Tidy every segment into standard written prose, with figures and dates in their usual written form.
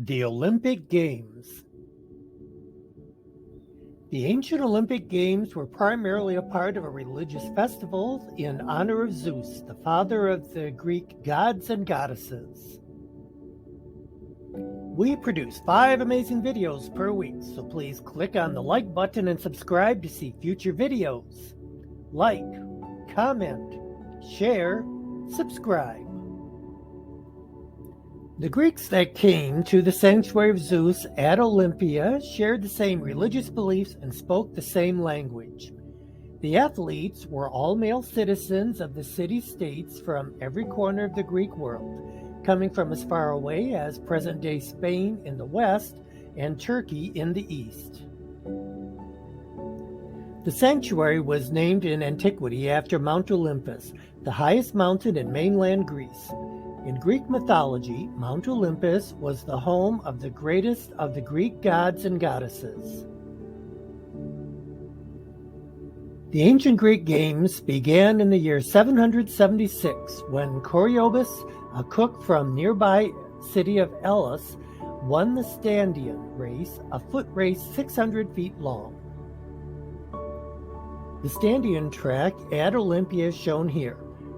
The Olympic Games. The ancient Olympic Games were primarily a part of a religious festival in honor of Zeus, the father of the Greek gods and goddesses. We produce 5 amazing videos per week, so please click on the like button and subscribe to see future videos. Like, comment, share, subscribe. The Greeks that came to the sanctuary of Zeus at Olympia shared the same religious beliefs and spoke the same language. The athletes were all male citizens of the city-states from every corner of the Greek world, coming from as far away as present-day Spain in the west and Turkey in the east. The sanctuary was named in antiquity after Mount Olympus, the highest mountain in mainland Greece. In Greek mythology, Mount Olympus was the home of the greatest of the Greek gods and goddesses. The ancient Greek games began in the year 776 when Coriobus, a cook from nearby city of Elis, won the Standian race, a foot race 600 feet long. The Standian track at Olympia is shown here.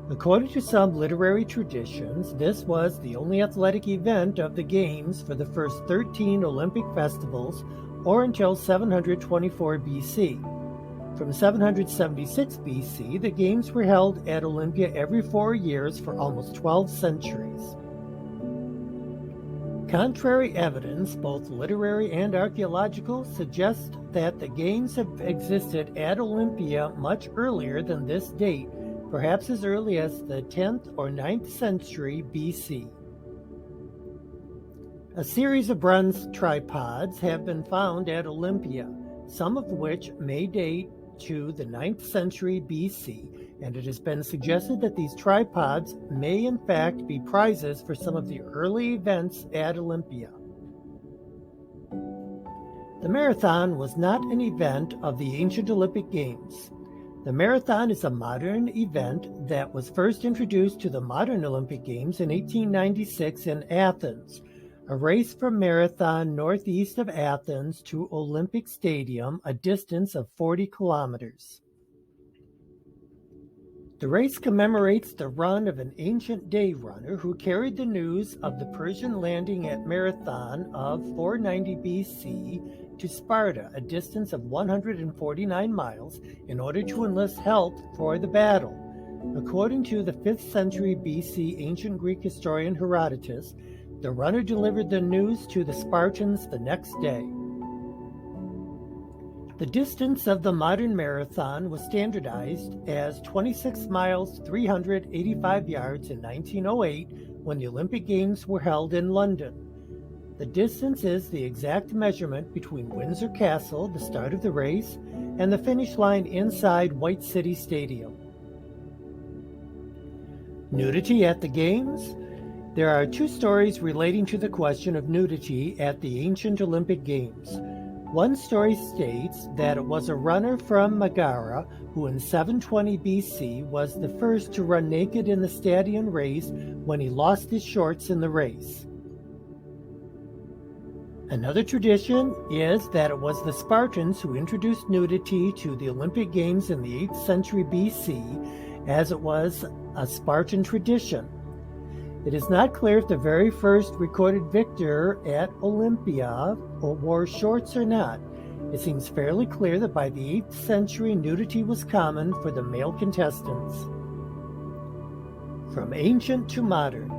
According to some literary traditions, this was the only athletic event of the Games for the first 13 Olympic festivals, or until 724 BC. From 776 BC, the Games were held at Olympia every 4 years for almost 12 centuries. Contrary evidence, both literary and archaeological, suggests that the Games have existed at Olympia much earlier than this date, perhaps as early as the 10th or 9th century BC. A series of bronze tripods have been found at Olympia, some of which may date to the 9th century BC, and it has been suggested that these tripods may in fact be prizes for some of the early events at Olympia. The marathon was not an event of the ancient Olympic Games. The marathon is a modern event that was first introduced to the modern Olympic Games in 1896 in Athens, a race from Marathon northeast of Athens to Olympic Stadium, a distance of 40 kilometers. The race commemorates the run of an ancient day runner who carried the news of the Persian landing at Marathon of 490 BC to Sparta, a distance of 149 miles, in order to enlist help for the battle. According to the 5th century BC ancient Greek historian Herodotus, the runner delivered the news to the Spartans the next day. The distance of the modern marathon was standardized as 26 miles 385 yards in 1908 when the Olympic Games were held in London. The distance is the exact measurement between Windsor Castle, the start of the race, and the finish line inside White City Stadium. Nudity at the Games? There are 2 stories relating to the question of nudity at the ancient Olympic Games. One story states that it was a runner from Megara who in 720 BC was the first to run naked in the Stadian race when he lost his shorts in the race. Another tradition is that it was the Spartans who introduced nudity to the Olympic Games in the 8th century BC, as it was a Spartan tradition. It is not clear if the very first recorded victor at Olympia wore shorts or not. It seems fairly clear that by the 8th century nudity was common for the male contestants. From ancient to modern.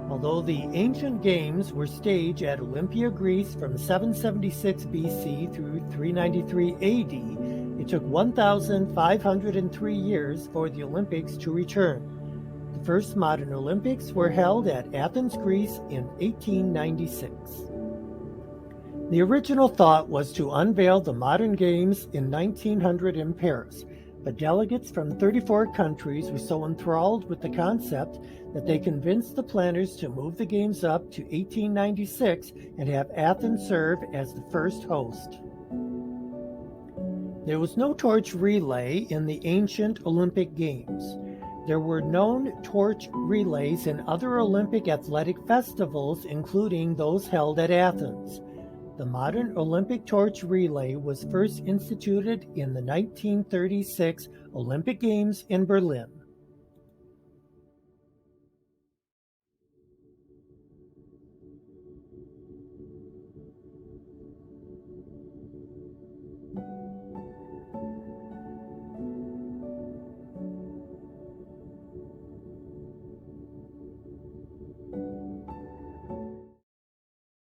Although the ancient games were staged at Olympia, Greece from 776 BC through 393 AD, it took 1,503 years for the Olympics to return. The first modern Olympics were held at Athens, Greece in 1896. The original thought was to unveil the modern games in 1900 in Paris, but delegates from 34 countries were so enthralled with the concept that they convinced the planners to move the games up to 1896 and have Athens serve as the first host. There was no torch relay in the ancient Olympic Games. There were known torch relays in other Olympic athletic festivals, including those held at Athens. The modern Olympic torch relay was first instituted in the 1936 Olympic Games in Berlin.